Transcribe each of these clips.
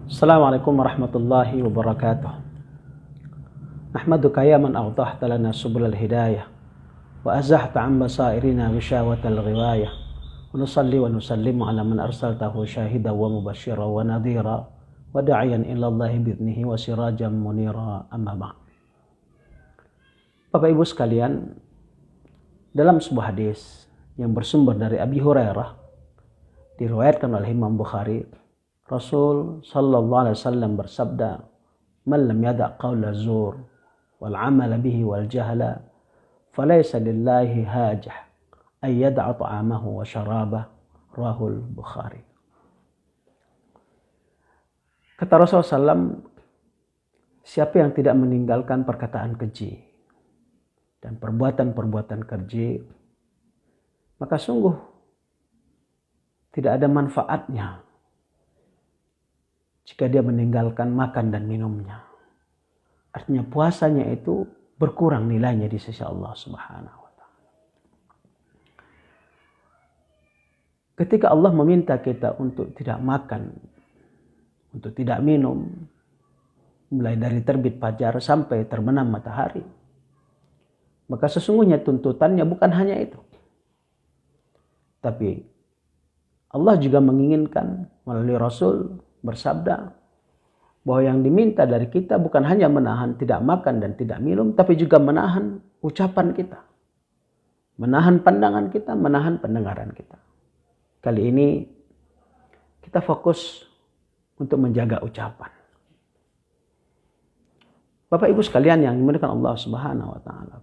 Assalamualaikum warahmatullahi wabarakatuh. Nahmaduka ya man awdahta lana subulal hidayah wa azahta an basairina wishawatal ghiwayah wa nusalli wa nusallimu ala man arsaltahu syahida wa mubashira wa nadhira wa da'iyan ila Allahi bi'idnihi wa sirajan munira, amma ba'd. Bapak Ibu sekalian, dalam sebuah hadis yang bersumber dari Abi Hurairah diriwayatkan oleh Imam Bukhari, Rasul sallallahu alaihi wasallam bersabda, "Man lam yada' qawla zur wal 'amala bihi wal jahla, falaysa lillahi hajah ay yada'a ta'amahu wa syarabah." Rahul Bukhari. Kata Rasulullah SAW, siapa yang tidak meninggalkan perkataan keji dan perbuatan-perbuatan keji, maka sungguh tidak ada manfaatnya jika dia meninggalkan makan dan minumnya. Artinya puasanya itu berkurang nilainya di sisi Allah Subhanahu wa Ta'ala. Ketika Allah meminta kita untuk tidak makan, untuk tidak minum, mulai dari terbit fajar sampai terbenam matahari, maka sesungguhnya tuntutannya bukan hanya itu. Tapi Allah juga menginginkan melalui Rasul bersabda bahwa yang diminta dari kita bukan hanya menahan tidak makan dan tidak minum, tapi juga menahan ucapan kita, menahan pandangan kita, menahan pendengaran kita. Kali ini kita fokus untuk menjaga ucapan. Bapak Ibu sekalian yang dimuliakan Allah Subhanahu wa Ta'ala,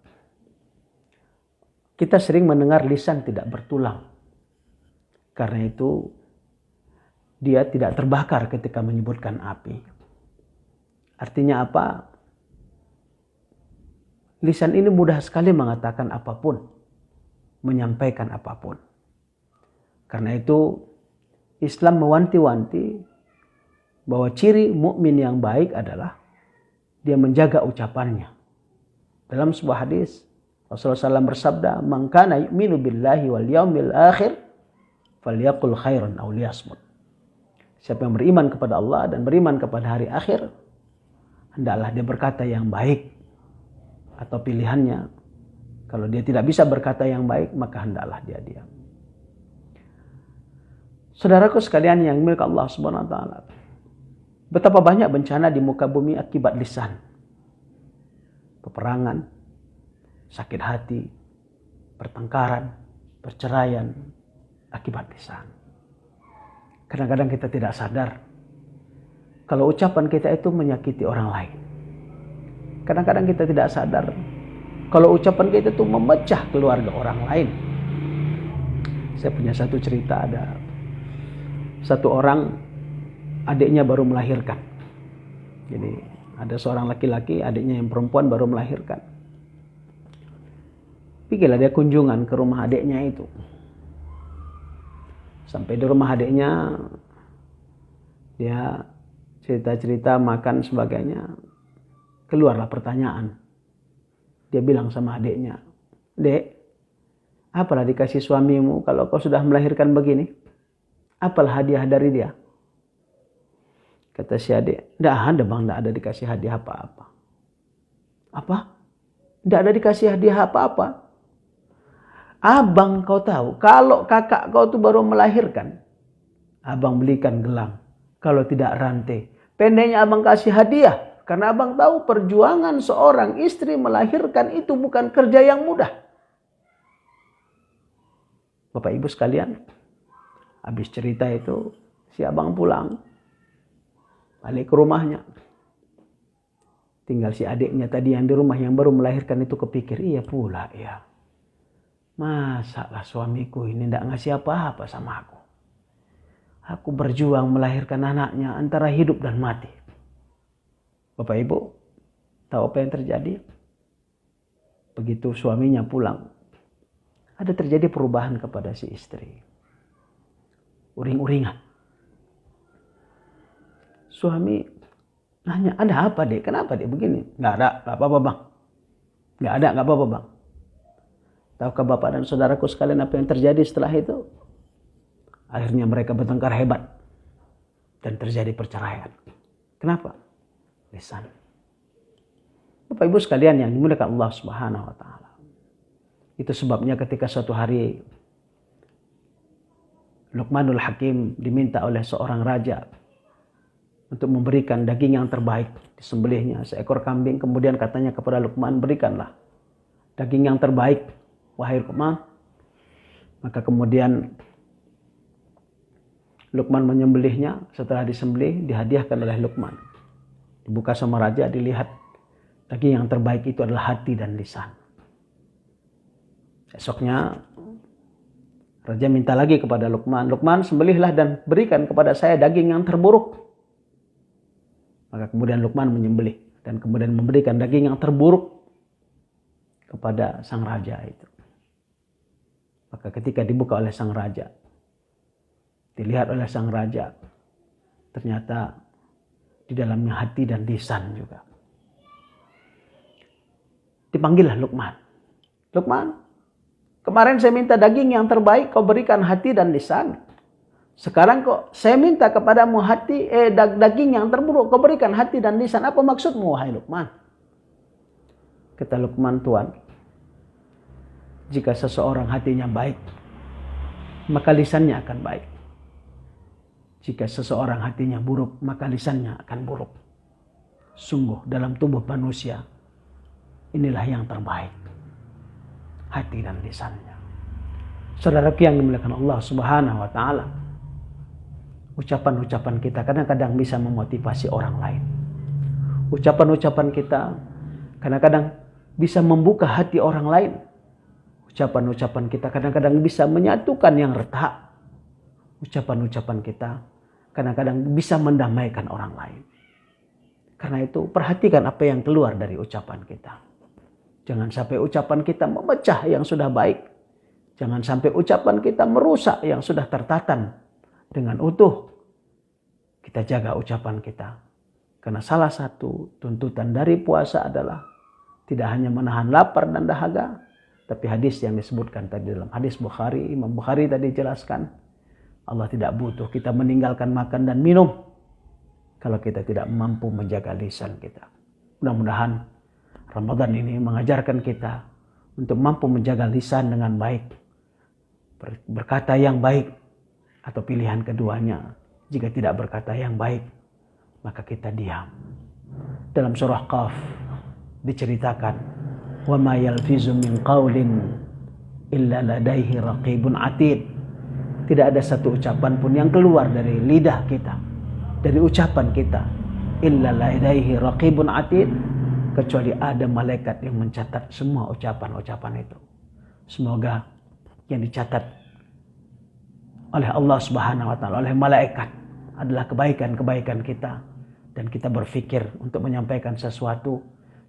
kita sering mendengar lisan tidak bertulang. Karena itu dia tidak terbakar ketika menyebutkan api. Artinya apa? Lisan ini mudah sekali mengatakan apapun, menyampaikan apapun. Karena itu Islam mewanti-wanti bahwa ciri mukmin yang baik adalah dia menjaga ucapannya. Dalam sebuah hadis Rasulullah SAW bersabda, "Man kana yu'minu billahi wal yaumil akhir falyaqul khairan aw liyasmut." Siapa yang beriman kepada Allah dan beriman kepada hari akhir, hendaklah dia berkata yang baik. Atau pilihannya, kalau dia tidak bisa berkata yang baik, maka hendaklah dia diam. Saudaraku sekalian yang milik Allah Subhanahu wa Ta'ala, betapa banyak bencana di muka bumi akibat lisan. Peperangan, sakit hati, pertengkaran, perceraian, akibat lisan. Kadang-kadang kita tidak sadar kalau ucapan kita itu menyakiti orang lain. Kadang-kadang kita tidak sadar kalau ucapan kita itu memecah keluarga orang lain. Saya punya satu cerita, ada satu orang, adiknya baru melahirkan. Jadi ada seorang laki-laki, adiknya yang perempuan baru melahirkan. Pergilah dia kunjungan ke rumah adiknya itu. Sampai di rumah adiknya, dia cerita-cerita makan sebagainya. Keluarlah pertanyaan. Dia bilang sama adiknya, "Dek, apalah dikasih suamimu kalau kau sudah melahirkan begini? Apalah hadiah dari dia?" Kata si adik, "Tidak ada bang, tidak ada dikasih hadiah apa-apa." "Apa? Tidak ada dikasih hadiah apa-apa?" "Abang, kau tahu, kalau kakak kau tuh baru melahirkan, abang belikan gelang. Kalau tidak rantai. Pendeknya abang kasih hadiah. Karena abang tahu perjuangan seorang istri melahirkan itu bukan kerja yang mudah." Bapak Ibu sekalian, habis cerita itu, si abang pulang. Balik ke rumahnya. Tinggal si adiknya tadi yang di rumah yang baru melahirkan itu kepikir, iya pula ya. Masalah suamiku ini tidak ngasih apa-apa sama aku. Aku berjuang melahirkan anaknya antara hidup dan mati. Bapak Ibu, tahu apa yang terjadi? Begitu suaminya pulang, ada terjadi perubahan kepada si istri. Uring-uringan. Suami nanya, "Ada apa dek? Kenapa dek begini?" "Nggak ada, nggak apa-apa bang. Nggak ada, nggak apa-apa bang." Tahukah Bapak dan saudaraku sekalian apa yang terjadi setelah itu? Akhirnya mereka bertengkar hebat. dan terjadi perceraian. Kenapa? Lisan. Bapak Ibu sekalian yang dimuliakan Allah Subhanahu wa taala. Itu sebabnya ketika suatu hari Luqmanul Hakim diminta oleh seorang raja untuk memberikan daging yang terbaik, disembelihnya seekor kambing, kemudian katanya kepada Luqman, berikanlah daging yang terbaik wahai Luqman. Maka kemudian Luqman menyembelihnya, setelah disembelih dihadiahkan oleh Luqman. Dibuka sama raja, dilihat daging yang terbaik itu adalah hati dan lisan. Esoknya raja minta lagi kepada Luqman, Luqman sembelihlah dan berikan kepada saya daging yang terburuk. Maka kemudian Luqman menyembelih dan kemudian memberikan daging yang terburuk kepada sang raja itu. Maka ketika dibuka oleh sang raja, dilihat oleh sang raja, ternyata di dalamnya hati dan lisan juga. Dipanggillah Luqman. Luqman, kemarin saya minta daging yang terbaik, kau berikan hati dan lisan. Sekarang kok saya minta kepadamu daging yang terburuk, kau berikan hati dan lisan. Apa maksudmu wahai Luqman? Kata Luqman, Tuan, jika seseorang hatinya baik, maka lisannya akan baik. Jika seseorang hatinya buruk, maka lisannya akan buruk. Sungguh dalam tubuh manusia, inilah yang terbaik, hati dan lisannya. Saudara yang dimuliakan Allah Subhanahu wa taala, ucapan-ucapan kita kadang-kadang bisa memotivasi orang lain. Ucapan-ucapan kita kadang-kadang bisa membuka hati orang lain. Ucapan-ucapan kita kadang-kadang bisa menyatukan yang retak. Ucapan-ucapan kita kadang-kadang bisa mendamaikan orang lain. Karena itu perhatikan apa yang keluar dari ucapan kita. Jangan sampai ucapan kita memecah yang sudah baik. Jangan sampai ucapan kita merusak yang sudah tertatan dengan utuh. Kita jaga ucapan kita. Karena salah satu tuntutan dari puasa adalah tidak hanya menahan lapar dan dahaga, tapi hadis yang disebutkan tadi dalam hadis Bukhari, Imam Bukhari tadi jelaskan, Allah tidak butuh kita meninggalkan makan dan minum kalau kita tidak mampu menjaga lisan kita. Mudah-mudahan Ramadan ini mengajarkan kita untuk mampu menjaga lisan dengan baik. Berkata yang baik, atau pilihan keduanya, jika tidak berkata yang baik, maka kita diam. Dalam surah Qaf diceritakan, wa ma yalfizu min qaulin illa ladaihi raqibun atid. Tidak ada satu ucapan pun yang keluar dari lidah kita, dari ucapan kita, illa ladaihi raqibun atid, kecuali ada malaikat yang mencatat semua ucapan-ucapan itu. Semoga yang dicatat oleh Allah Subhanahu wa taala, oleh malaikat, adalah kebaikan-kebaikan kita, dan kita berpikir untuk menyampaikan sesuatu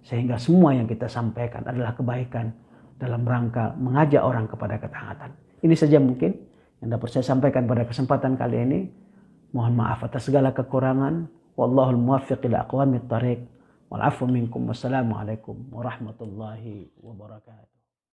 sehingga semua yang kita sampaikan adalah kebaikan dalam rangka mengajak orang kepada ketaatan. Ini saja mungkin yang dapat saya sampaikan pada kesempatan kali ini. Mohon maaf atas segala kekurangan. Wallahul muwaffiq ila aqwamit thariq. Wal 'afwu minkum. Wassalamualaikum warahmatullahi wabarakatuh.